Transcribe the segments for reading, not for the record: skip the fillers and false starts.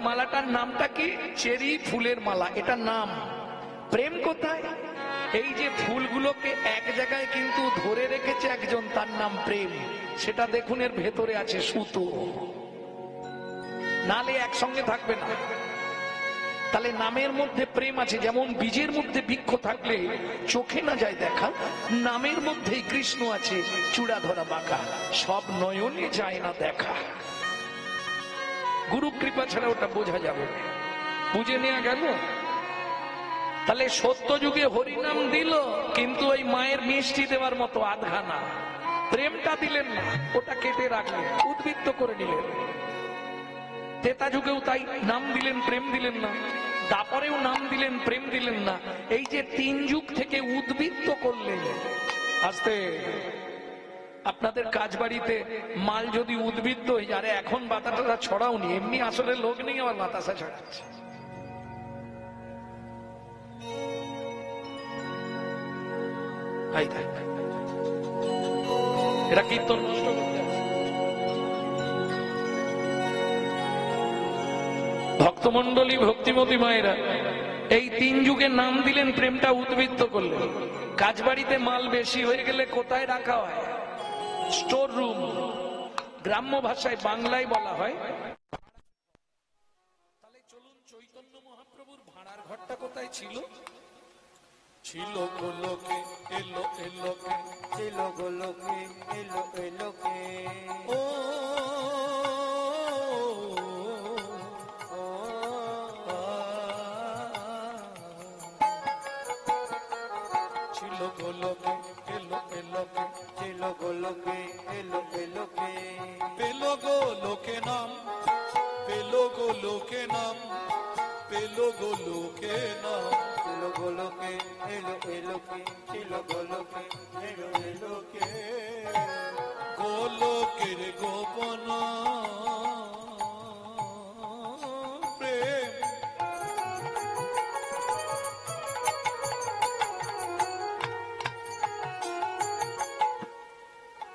মালাটার নামটা কি? চেরি ফুলের মালা, এটা নাম। প্রেম কোথায়? এই যে ফুলগুলোকে এক জায়গায় কিন্তু ধরে রেখেছে একজন, তার নাম প্রেম। সেটা দেখুন এর ভেতরে আছে সুতো, নালে একসঙ্গে থাকবে না। তাহলে নামের মধ্যে প্রেম আছে। যেমন বীজের মধ্যে বৃক্ষ থাকলে চোখে না যায় দেখা, নামের মধ্যেই কৃষ্ণ আছে চূড়া ধরা বাঁকা, সব নয়নে যায় না দেখা। গুরু কৃপা ছাড়া ওটা বোঝা যাবে, বুঝে নেওয়া গেল। তাহলে সত্য যুগে হরিনাম দিল, কিন্তু ওই মায়ের মিষ্টি দেওয়ার মতো আধখানা প্রেমটা দিলেন না, ওটা কেটে রাখলেন, উদ্বৃত্ত করে নিলেন। ত্রেতা যুগেও তাই, নাম দিলেন প্রেম দিলেন না। তারপরেও নাম দিলেন প্রেম দিলেন না। এই যে 3 যুগ থেকে উদ্বৃত্ত করলেন। আস্তে আপনাদের কাজ বাড়িতে মাল যদি উদ্বৃত্ত হয়ে যায়, এখন বাতাসা ছড়াওনি, এমনি আসলে লোক নেই, আবার বাতাসা ছড়াচ্ছে। এরা কীর্তন নষ্ট করতে আছে। ভক্তমন্ডলী, ভক্তিমতী মায়েরা, এই 3 যুগে নাম দিলেন, প্রেমটা উদ্বৃত্ত করলেন। কাজ বাড়িতে মাল বেশি হয়ে গেলে কোথায় রাখা হয়? স্টোর রুম, গ্রাম্য ভাষায় বাংলায় বলা হয়। তাহলে চলুন, চৈতন্য মহাপ্রভুর ভাড়ার ঘরটা কোথায় ছিল? ছিল গোলকে, এলো এলোকে, ছিল গোলকে, এলো এলোকে। ও ছিল গোলকে, এলো এলোকে, ছিল গোলকে, এলো এলোকে। পেলো গোলকে নাম, পেলো গোলকে নাম, পেলো গোলকে নাম। ছিল গোলকে, এলো এলোকে, ছিল গোলকে, এলো এলোকে। গোলকের গোপন প্রেম,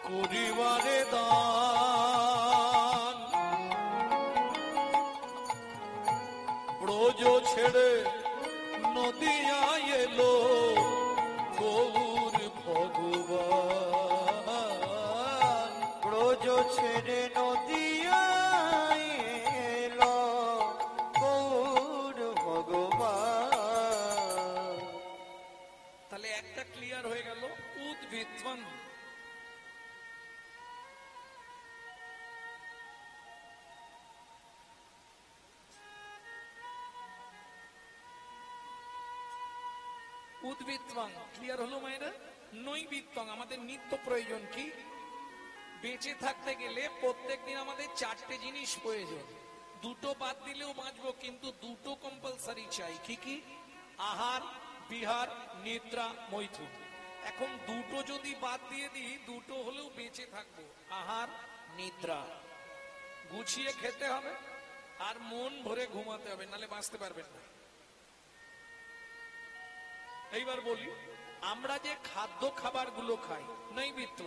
করিবারে দান, ব্রজ ছেড়ে নদিয়া এলো গৌর ভগবান। ব্রজ ছেড়ে নদিয়া এলো গৌর ভগবান। তাহলে একটা ক্লিয়ার হয়ে গেল, উদ্বৃত্তন। উদ্বৃত্তং ক্লিয়ার হলো মায়েরা। নৈবৃত্তং আমাদের নিত্য প্রয়োজন কি? বেঁচে থাকতে গেলে প্রত্যেকদিন আমাদের 4টে জিনিস প্রয়োজন। 2টো বাদ দিলেও বাঁচবো, কিন্তু 2টো কম্পালসারি চাই। কি কি? আহার, বিহার, নিদ্রা, মৈথুন। এখন 2টো যদি বাদ দিয়ে দিই, 2টো হলেও বেঁচে থাকবো। আহার, নিদ্রা গুছিয়ে খেতে হবে, আর মন ভরে ঘুমাতে হবে, নালে বাঁচতে পারবেন না। এইবার বলি, আমরা যে খাদ্য খাবার গুলো খাই, নৈবৃত্ত,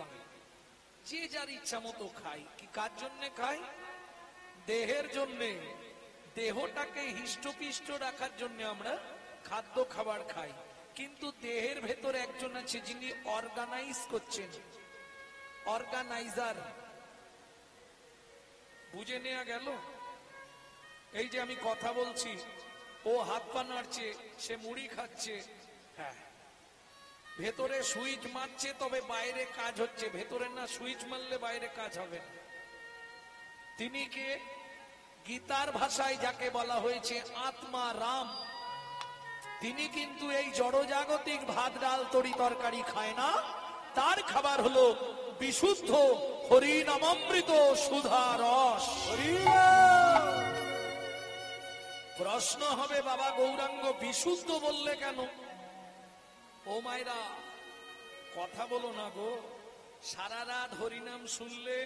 যে যার ইচ্ছা মতো খাই, কি কার জন্য খাই? দেহের জন্য, দেহটাকে হিষ্টপিষ্ট রাখার জন্য আমরা খাদ্য খাবার খাই। কিন্তু দেহের ভেতর একজন আছে যিনি অর্গানাইজ করছেন, অর্গানাইজার। বুঝে নেওয়া গেল? এই যে আমি কথা বলছি, ও হাত পা নাড়ছে, সে মুড়ি খাচ্ছে, হ্যাঁ, ভেতরে সুইচ মারছে, তবে বাইরে কাজ হচ্ছে। ভেতরে না সুইচ মারলে বাইরে কাজ হবে না। তিনি কে? গীতার ভাষায় যাকে বলা হয়েছে আত্মা রাম, তিনি কিন্তু এই জড়জাগতিক ভাত ডাল তরি তরকারি খায় না। তার খাবার হলো বিশুদ্ধ হরিনামামৃত সুধা রস। প্রশ্ন হবে, বাবা গৌরাঙ্গ বিশুদ্ধ বললে কেন? ও মায়েরা, কথা বলো না গো। সারা রাত হরিনাম শুনলে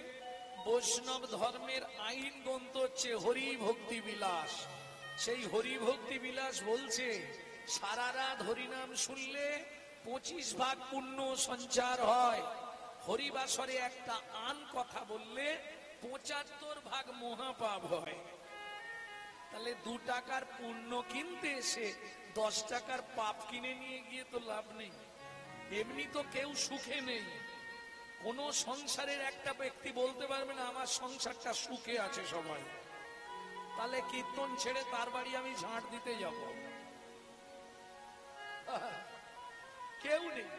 বৈষ্ণব ধর্মের আইন গ্রন্থ হচ্ছে হরি ভক্তি বিলাস। সেই হরি ভক্তি বিলাস বলছে সারা রাত হরিনাম শুনলে 25 ভাগ পুণ্য সঞ্চার হয়। হরিবাসরে একটা আন কথা বললে 75 ভাগ মহাপাপ হয়। তাহলে 2 টাকার পুণ্য কিনতে এসে 10 টাকার পাপ কিনে নিয়ে গিয়ে তো লাভ নেই। এমনি তো কেউ সুখে নেই। কোন সংসারের একটা ব্যক্তি বলতে পারবে না আমার সংসারটা সুখে আছে সবাই। তাহলে কীর্তন ছেড়ে তার বাড়ি আমি ঝাঁট দিতে যাব? কেউ নেই।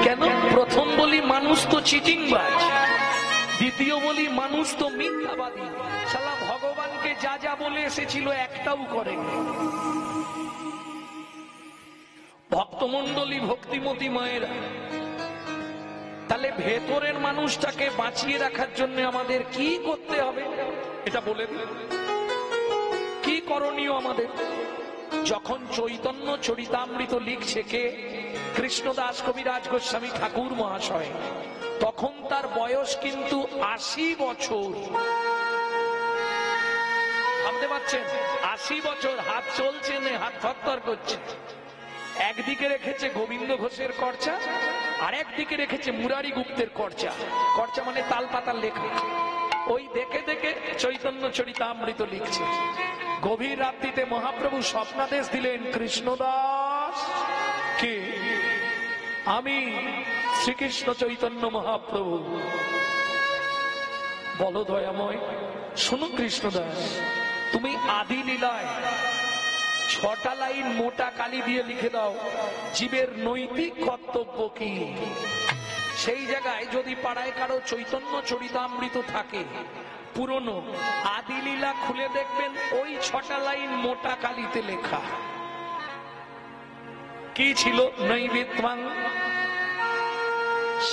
কেন? প্রথম বলি মানুষ তো চিটিংবাজ, দ্বিতীয় বলি মানুষ তো মিথ্যাবাদী। শালা ভগবানকে যা যা বলে এসেছিল একটাও করেনি। ভক্তমণ্ডলী, ভক্তিমতী মায়েরা, তাহলে ভেতরের মানুষটাকে বাঁচিয়ে রাখার জন্য আমাদের কি করতে হবে এটা বলে দিন। কি করণীয় আমাদের? যখন চৈতন্য চরিতামৃত লিখছে কে? কৃষ্ণদাস কবিরাজ গোস্বামী ঠাকুর মহাশয়। তখন তার বয়স কিন্তু 80 বছর। ভাবতে পারছেন? 80 বছর। হাত চলছে না, হাত থরথর করছে। একদিকে রেখেছে গোবিন্দ ঘোষের কর্চা, আর একদিকে রেখেছে মুরারি গুপ্তের কর্চা। কর্চা মানে তাল পাতার লেখা। ওই দেখে দেখে চৈতন্য চরিতামৃত লিখছে। গভীর রাত্রিতে মহাপ্রভু স্বপ্নাদেশ দিলেন, কৃষ্ণদাস কে? আমি শ্রীকৃষ্ণ চৈতন্য মহাপ্রভু। বলো দয়াময়, শুনো কৃষ্ণদাস, তুমি আদি লীলায় 6টা লাইন মোটা কালি দিয়ে লিখে দাও জীবের নৈতিক কর্তব্য কি। সেই জায়গায় যদি পাড়ায় কারো চৈতন্য চরিতামৃত থাকে পুরনো, আদি লীলা খুলে দেখবেন ওই 6টা লাইন মোটা কালিতে লেখা। কি ছিল? নৈবেত্বাং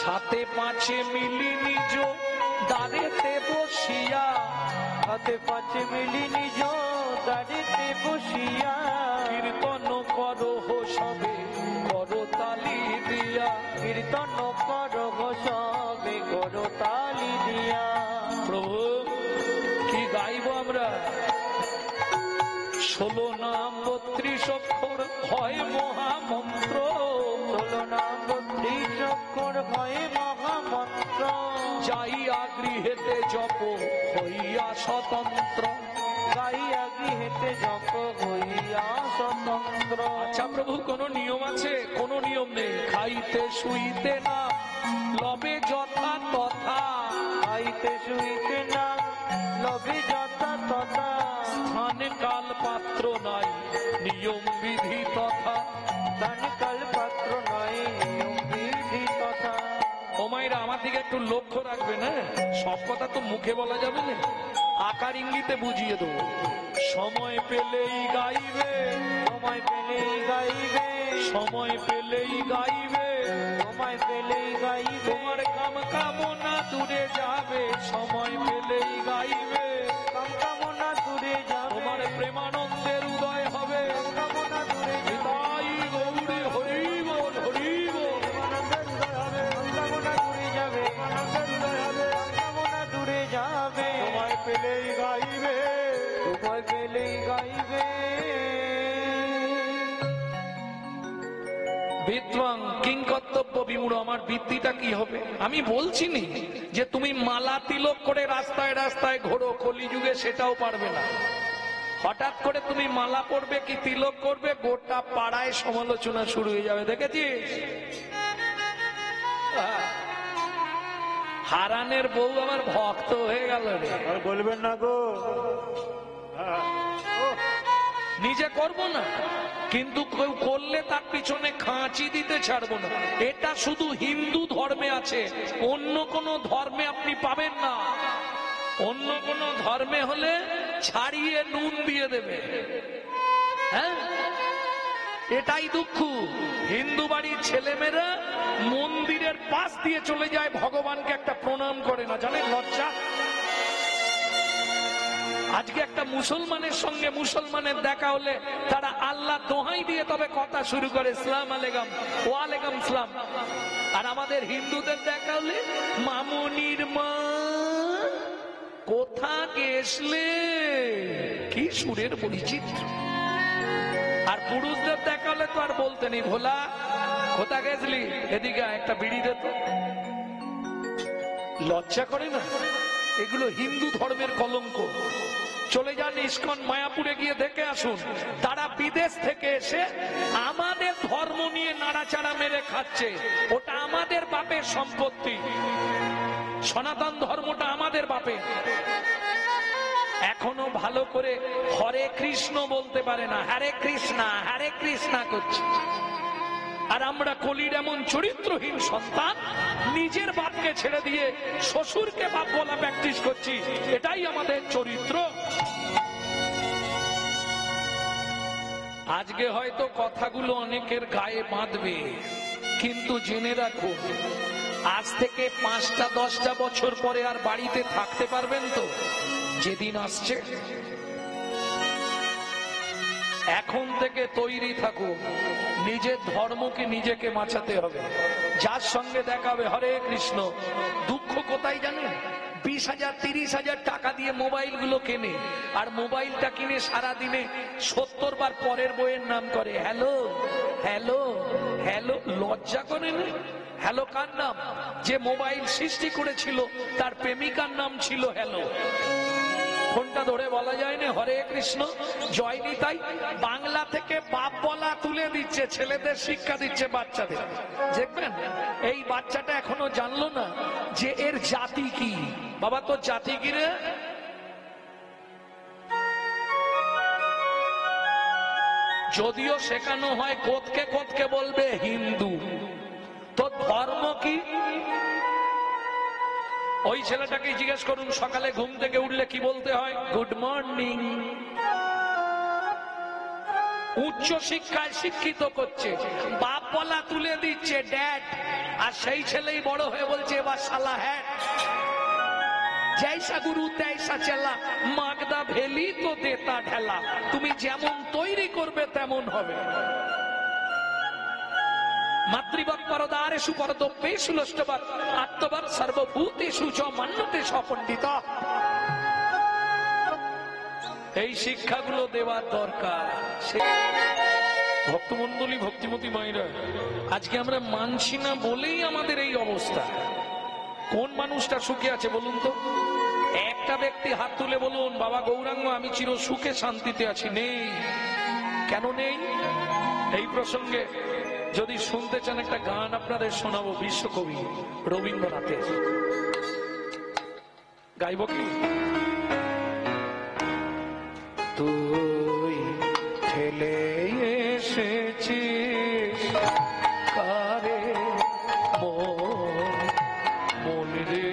সাথে পাঁচে মিলি নিজ দাঁড়েতে বসিয়া, হাতে পাঁচে মিলি নিজ দাঁড়িতে বসিয়া, কীর্তন করো সবে করো তালি দিয়া, কীর্তন করো সবে করো তালি দিয়া। প্রভু কি গাইব আমরা? 16 নাম 32 অক্ষর হয় মহামন্ত্র, 16 নাম 32 অক্ষর হয় মহামন্ত্র, যাইয়া গৃহেতে জপ হইয়া স্বতন্ত্র, গাইয়া গৃহেতে জপ হইয়া স্বতন্ত্র। আচ্ছা প্রভু, কোন নিয়ম আছে? কোন নিয়ম নেই। খাইতে শুইতে না লবে যথা তথা, খাইতে শুইতে না লবে যথা তথা, স্থান কাল পাত্র নাই নিয়ম বিধি তথা, স্থান কাল পাত্র নাই নিয়ম বিধি তথা। ও মায়েরা, আমার দিকে একটু লক্ষ্য রাখবেন। হ্যাঁ, সব কথা তো মুখে বলা যাবে না, আকার ইঙ্গিতে বুঝিয়ে দেবো। সময় পেলেই গাইবে, সময় পেলেই গাইবে, সময় পেলেই গাইবে, সময় পেলেই গাইবে, তোমার কাম কামনা দূরে যাবে, সময় পেলেই গাইবে, কাম কামনা দূরে যাবে, তোমার প্রেমানন্দের উদয় হবে, কাম কামনা দূরে যাবে, তাই গৌরী হরি বল, হরি বল। আনন্দের উদয় হবে, কাম কামনা দূরে যাবে, আনন্দের উদয় হবে, কাম কামনা দূরে যাবে, সময় পেলেই গাইবে, সময় পেলেই গাইবে। বিদ্বাং কিং কর্তব্য বিমূঢ়। আমার বৃত্তিটা কি হবে? আমি বলছি নি যে তুমি মালা তিলক করে রাস্তায় রাস্তায় ঘোরো, কলিযুগে সেটাও পারবে না। হঠাৎ করে তুমি মালা পরবে কি তিলক করবে, গোটা পাড়ায় সমালোচনা শুরু হয়ে যাবে। দেখেছিস? হারানের বউ আমার ভক্ত হয়ে গেল রে। আর বলবেন না গো, নিজে করব না, কিন্তু কেউ করলে তার পিছনে খাঁচি দিতে ছাড়বো না। এটা শুধু হিন্দু ধর্মে আছে, অন্য কোন ধর্মে আপনি পাবেন না। অন্য কোন ধর্মে হলে ছাড়িয়ে নুন দিয়ে দেবে। হ্যাঁ, এটাই দুঃখ। হিন্দু বাড়ির ছেলেমেয়েরা মন্দিরের পাশ দিয়ে চলে যায়, ভগবানকে একটা প্রণাম করে না, জানেন? লজ্জা। আজকে একটা মুসলমানের সঙ্গে মুসলমানের দেখা হলে তারা আল্লাহ দোহাই দিয়ে তবে কথা শুরু করে, সালাম আলাইকুম, ওয়ালাইকুম সালাম। আর আমাদের হিন্দুদের দেখা হলে মামুনির মা কোথা গেছলে, কি সুরের বৈচিত্র্য। আর পুরুষদের দেখা হলে তো আর বলতে নেই, ভোলা কোথা গেছলি, এদিকে একটা বিড়ি দে তো। লজ্জা করে না? এগুলো হিন্দু ধর্মের কলঙ্ক। চলে যান ইস্কন মায়াপুরে গিয়ে দেখে আসুন, তারা বিদেশ থেকে এসে আমাদের ধর্ম নিয়ে নাড়াচাড়া মেরে খাচ্ছে। ওটা আমাদের বাপের সম্পত্তি, সনাতন ধর্মটা আমাদের বাপের। এখনো ভালো করে হরে কৃষ্ণ বলতে পারে না, হরে কৃষ্ণা করছে। আর আমরা কলির এমন চরিত্রহীন সন্তান, নিজের বাপকে ছেড়ে দিয়ে শ্বশুরকে বাপ বলা প্র্যাকটিস করছি। এটাই আমাদের চরিত্র। আজকে হয়তো কথাগুলো অনেকের গায়ে বাঁধবে, কিন্তু জেনে রাখো, আজ থেকে 5-10 বছর পরে আর বাড়িতে থাকতে পারবেন তো? যেদিন আসছে, এখন থেকে তৈরি থাকো, নিজের ধর্মকে নিজেকে বাঁচাতে হবে। যার সঙ্গে দেখাবে হরে কৃষ্ণ, দুঃখ কোথায় জানেন? 20,000 30,000 টাকা দিয়ে মোবাইল গুলো কেনে, আর মোবাইলটা কিনে সারা দিনে 70 বার পরের বইয়ের নাম করে হ্যালো হ্যালো হ্যালো। লজ্জা করেন? হ্যালো কার নাম? যে মোবাইল সৃষ্টি করেছিল তার প্রেমিকার নাম ছিল হ্যালো। ফোনটা ধরে বলা যায় না হরে কৃষ্ণ জয় নিতাই? বাংলা থেকে বাপ বলা তুলে দিচ্ছে, ছেলেদের শিক্ষা দিচ্ছে বাচ্চাদের। দেখবেন এই বাচ্চাটা এখনো জানলো না যে এর জাতি কি। বাবা তোর জাতি কি রে? যদিও শেখানো হয় কোতকে কোতকে বলবে হিন্দু। তোর ধর্ম কি? ওই ছেলেটাকে জিজ্ঞেস করুন সকালে ঘুম থেকে উঠলে কি বলতে হয়? Good morning. উচ্চ শিক্ষায় শিক্ষিত করছে, বাপ বলা তুলে দিচ্ছে ড্যাড, আর সেই ছেলেই বড় হয়ে বলছে এবার শালা হ্যাট। জৈসা গুরু তৈসা চেলা, মাগদা ভেলি তো দেতা ঢেলা। তুমি যেমন তৈরি করবে তেমন হবে। মাতৃবাদ পরদারেষু পরদব্যেষু লষ্টবাদ আত্মবাদ সর্বভূতেষু চ মান্যতে সপণ্ডিত। এই শিক্ষাগুলো দেওয়ার দরকার। ভক্তমণ্ডলী, ভক্তিমতী মায়েরা, আজকে আমরা মানছি না বলেই আমাদের এই অবস্থা। কোন মানুষটা সুখে আছে বলুন তো? একটা ব্যক্তি হাত তুলে বলুন বাবা গৌরাঙ্গ আমি চির সুখে শান্তিতে আছি। নেই। কেন নেই? এই প্রসঙ্গে যদি শুনতে চান একটা গান আপনাদের শোনাবো, বিশ্বকবি রবীন্দ্রনাথের। গাইব কি? তুই ঠেলে এসেছিস কারে মন রে,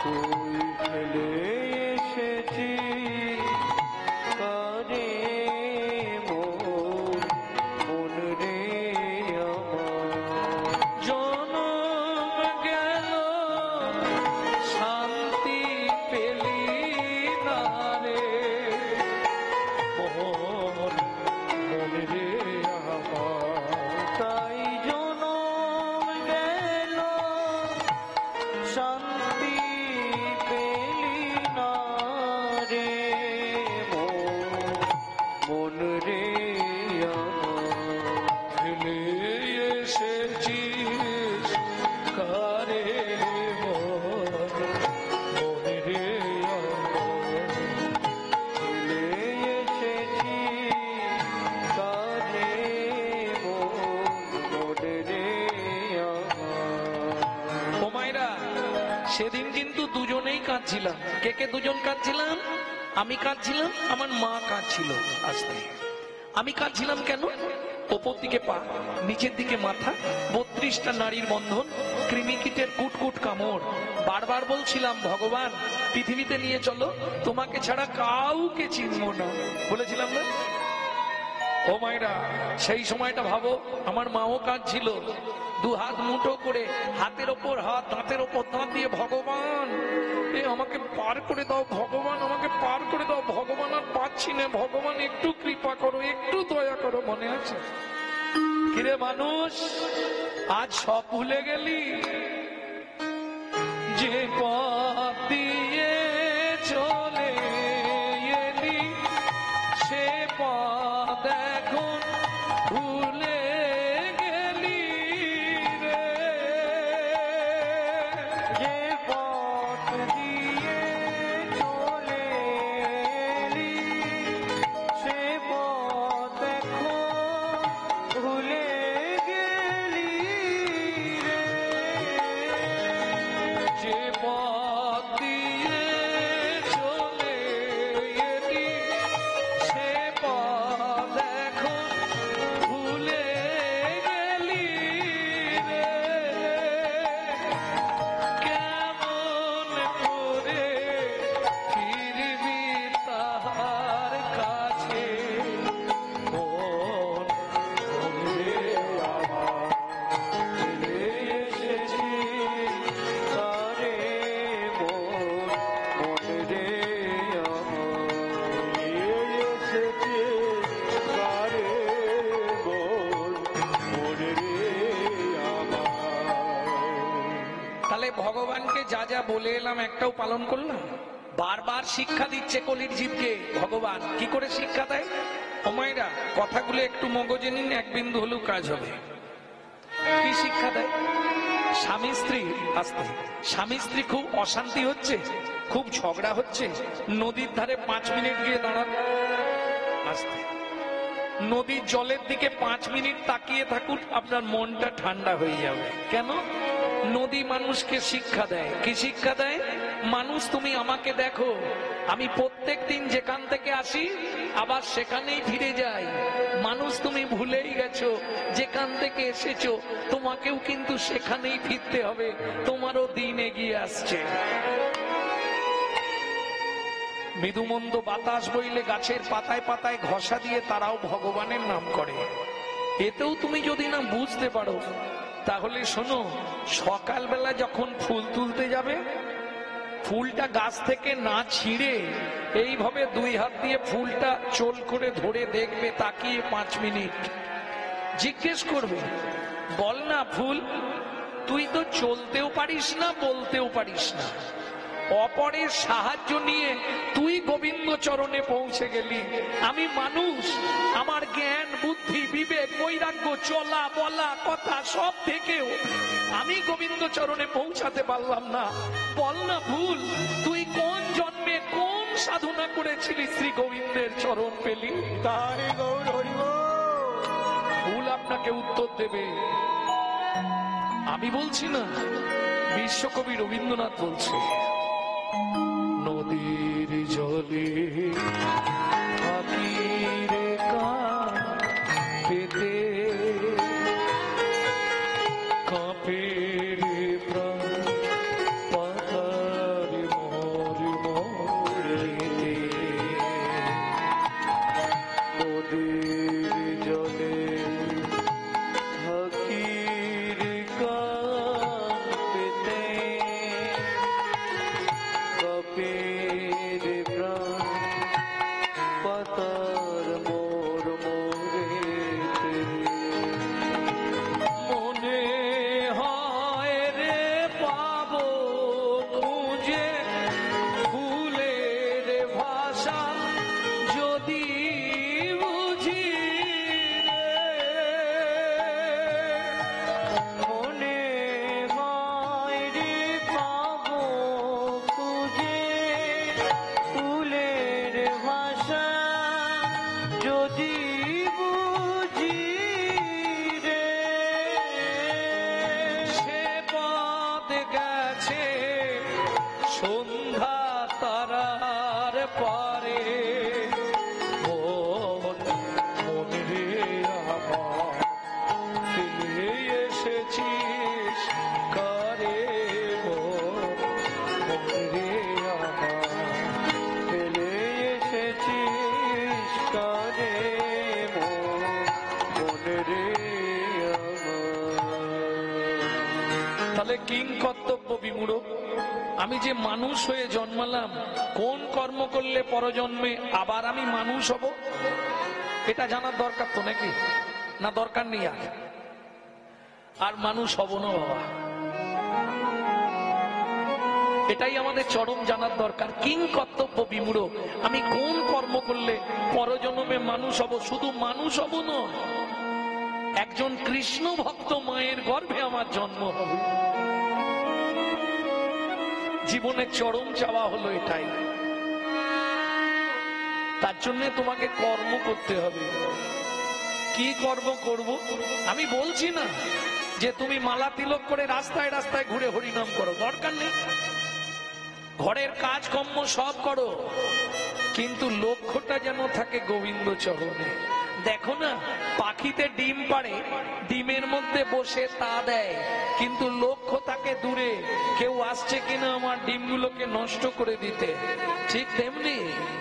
তুই ফেলে এসেছিস কারে মন রে আমার। জনম গেল শান্তি পেলি না রে, মন রে আমার। তাই জনম গেল শান্তি পেলি না রে মন রে আমার। ফেলে এসেছিস কারে মন রে আমার। ফেলে এসেছিস কারে মন রে আমার। ও মায়েরা, সেদিন কিন্তু দুজনেই কাঁদছিলাম। কে কে দুজন কাঁদছিলাম? আমি কাঁদছিলাম, আমার মা কাঁদছিল। আস্তে আমি কাঁদছিলাম কেন? ওপর দিকে পা, নিচের দিকে মাথা, 32টা নারীর বন্ধন, কৃমিকীটের কুটকুট কামড়। বারবার বলছিলাম ভগবান পৃথিবীতে নিয়ে চলো, তোমাকে ছাড়া কাউকে চিনব না। বলেছিলাম না? ও মায়েরা, সেই সময়টা ভাবো, আমার মাও কাঁদছিল। 2 হাত মুঠো করে, হাতের ওপর হাত, দাঁতের ওপর দাঁত দিয়ে ভগবান আমাকে পার করে দাও, ভগবান আমাকে পার করে দাও, ভগবান আর পাচ্ছি না, ভগবান একটু কৃপা করো, একটু দয়া করো। মনে আছে? কিরে মানুষ, আজ সব ভুলে গেলি? যে পথ দিয়ে চলে এলি সে পথ এখন ভুলে গেলি রে। যে পথ দিয়ে চলে তাহলে ভগবানকে যা যা বলে এলাম একটাও পালন করলাম? বারবার শিক্ষা দিচ্ছে কলির জীবকে ভগবান। কি করে শিক্ষা দেয়? ও মায়েরা, কথাগুলো একটু মগজে নিন, এক বিন্দু হলেও কাজ হবে। কি শিক্ষা দেয়? স্বামী স্ত্রী, আস্তে, স্বামী স্ত্রী খুব অশান্তি হচ্ছে, খুব ঝগড়া হচ্ছে, নদীর ধারে 5 মিনিট গিয়ে দাঁড়ান। আস্তে, নদীর জলের দিকে 5 মিনিট তাকিয়ে থাকুন, আপনার মনটা ঠান্ডা হয়ে যাবে। কেন? নদী মানুষকে শিক্ষা দেয়। কি শিক্ষা দেয়? মানুষ, তুমি আমাকে দেখো, আমি প্রত্যেক দিন যেখান থেকে আসি আবার সেখানেই ফিরে যাই। মানুষ, তুমি ভুলেই গেছো যেখান থেকে এসেছো তোমাকেও কিন্তু সেখানেই ফিরতে হবে, তোমারও দিন এগিয়ে আসছে। মৃদুমন্দ বাতাস বইলে গাছের পাতায় পাতায় ঘষা দিয়ে তারাও ভগবানের নাম করে। এতেও তুমি যদি না বুঝতে পারো, তাহলে শোনো, সকালবেলা যখন ফুল তুলতে যাবে, ফুলটা গাছ থেকে না ছিঁড়ে এইভাবে 2 হাত দিয়ে ফুলটা চোল করে ধরে দেখবে, তাকিয়ে 5 মিনিট জিজ্ঞেস করবে, বল না ফুল, তুই তো চলতেও পারিস না, বলতেও পারিস না, অপরের সাহায্য নিয়ে তুই গোবিন্দ চরণে পৌঁছে গেলি। আমি মানুষ, আমার জ্ঞান বুদ্ধি বিবেক বৈরাগ্য চলা বলা কথা সব থেকেও আমি গোবিন্দ চরণে পৌঁছাতে পারলাম না। বল না ভুল, তুই কোন জন্মে কোন সাধনা করেছিলি শ্রী গোবিন্দের চরণ পেলি? তাই গৌর হরি বল। ভুল আপনাকে উত্তর দেবে, আমি বলছি না, বিশ্বকবি রবীন্দ্রনাথ বলছে। নদীর জলে থাকিরে কাঁপেতে, কাঁপে রে প্রাণ পাতার মোর মোরেতে। নদীর জলে থাকিরে কাঁপেতে, কাঁপে রে প্রাণ পাতার মোর মোরেতে। মনে হয় রে পাবো খুঁজে ফুলের ভাষা, যদি বুঝি মনে হয় রে পাবো খুঁজে ফুলের ভাষা, যদি বুঝি রে। সে পথ গেছে সন্ধ্যা তারার পারে। মন রে আমার, ফিরে এসেছিস কারে? মন রে আমার, ফেলে এসেছিস কানে মনে রে আমার। তাহলে কিং কর্তব্য বিমূঢ়, আমি যে মানুষ হয়ে জন্মালাম, কোন কর্ম করলে পরজন্মে আবার আমি মানুষ হব, এটা জানার দরকার তো নাকি? না দরকার নেই? আর মানুষ হব না বাবা, এটাই আমাদের চরম জানার দরকার। কিং কর্তব্য বিমূঢ়, আমি কোন কর্ম করলে পরজন্মে মানুষ হব? শুধু মানুষ হব নয়, একজন কৃষ্ণ ভক্ত মায়ের গর্ভে আমার জন্ম হবে। জীবনের চরম চাওয়া হলো এটাই। তার জন্য তোমাকে কর্ম করতে হবে। কি কর্ম করব? আমি বলছি না যে তুমি মালা তিলক করে রাস্তায় রাস্তায় ঘুরে হরিনাম করো, দরকার নেই। ঘরের কাজকর্ম সব করো, কিন্তু লক্ষ্যটা যেন থাকে গোবিন্দ চরণে। দেখো না, পাখিতে ডিম পাড়ে, ডিমের মধ্যে বসে তা দেয়, কিন্তু লক্ষ্য থাকে দূরে, কেউ আসছে কিনা আমার ডিমগুলোকে নষ্ট করে দিতে। ঠিক তেমনি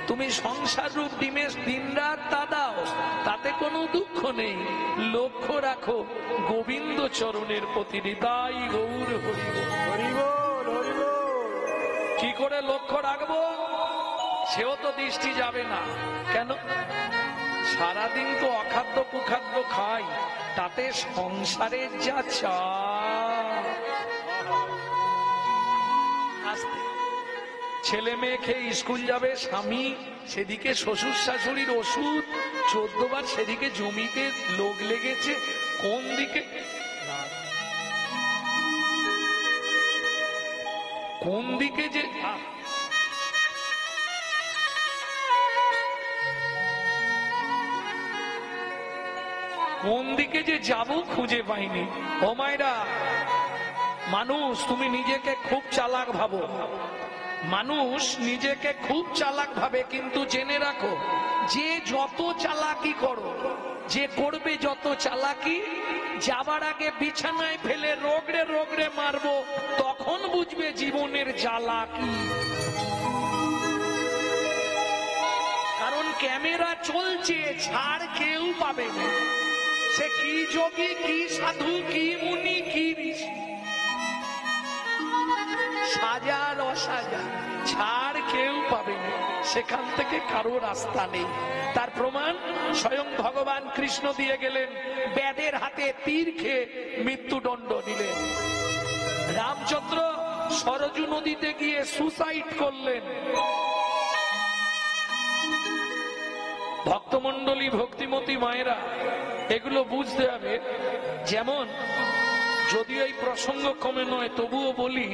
তুমি সংসার রূপ ডিমে দিনরাত তা দাও, তাতে কোনো দুঃখ নেই। লক্ষ্য রাখো গোবিন্দ চরণের প্রতি। হৃদয় গৌর হরি বল। হরি বল, হরি বল। কি করে লক্ষ্য রাখবো? সেও তো দৃষ্টি যাবে না। কেন? সারাদিন তো অখাদ্য কুখাদ্য খাই, তাতে সংসারের যা চাপ, ছেলে মেয়ে খেয়ে স্কুল যাবে, স্বামী সেদিকে শ্বশুর শাশুড়ির ওষুধ 14 বার, সেদিকে জমিতে লোক লেগেছে, কোন দিকে কোন দিকে যে কোন দিকে যে যাব খুঁজে পাইনি। ও মায়েরা, মানুষ তুমি নিজেকে খুব চালাক ভাবো, মানুষ নিজেকে খুব চালাক ভাবে, কিন্তু জেনে রাখো যে যত চালাকি করো, যে করবে যত চালাকি, যাবার আগে বিছানায় ফেলে রোগড়ে রোগড়ে মারবো, তখন বুঝবে জীবনের জ্বালা কি। কারণ ক্যামেরা চলছে, ছাড় কেউ পাবে না। সে কি যোগী, কি সাধু, কি মুনি, কি ঋষি, সাজার অসাজা, ছাড় কেউ পাবে না। সেখান থেকে কারো রাস্তা নেই। তার প্রমাণ স্বয়ং ভগবান কৃষ্ণ দিয়ে গেলেন, ব্যাধের হাতে তীর খেয়ে মৃত্যুদণ্ড দিলেন। রামচন্দ্র সরজু নদীতে গিয়ে সুসাইড করলেন। ভক্তমণ্ডলী, ভক্তিমতী মায়েরা, এগুলো বুঝতে হবে। যেমন, যদিও এই প্রসঙ্গ কমে নয়, তবুও বলি,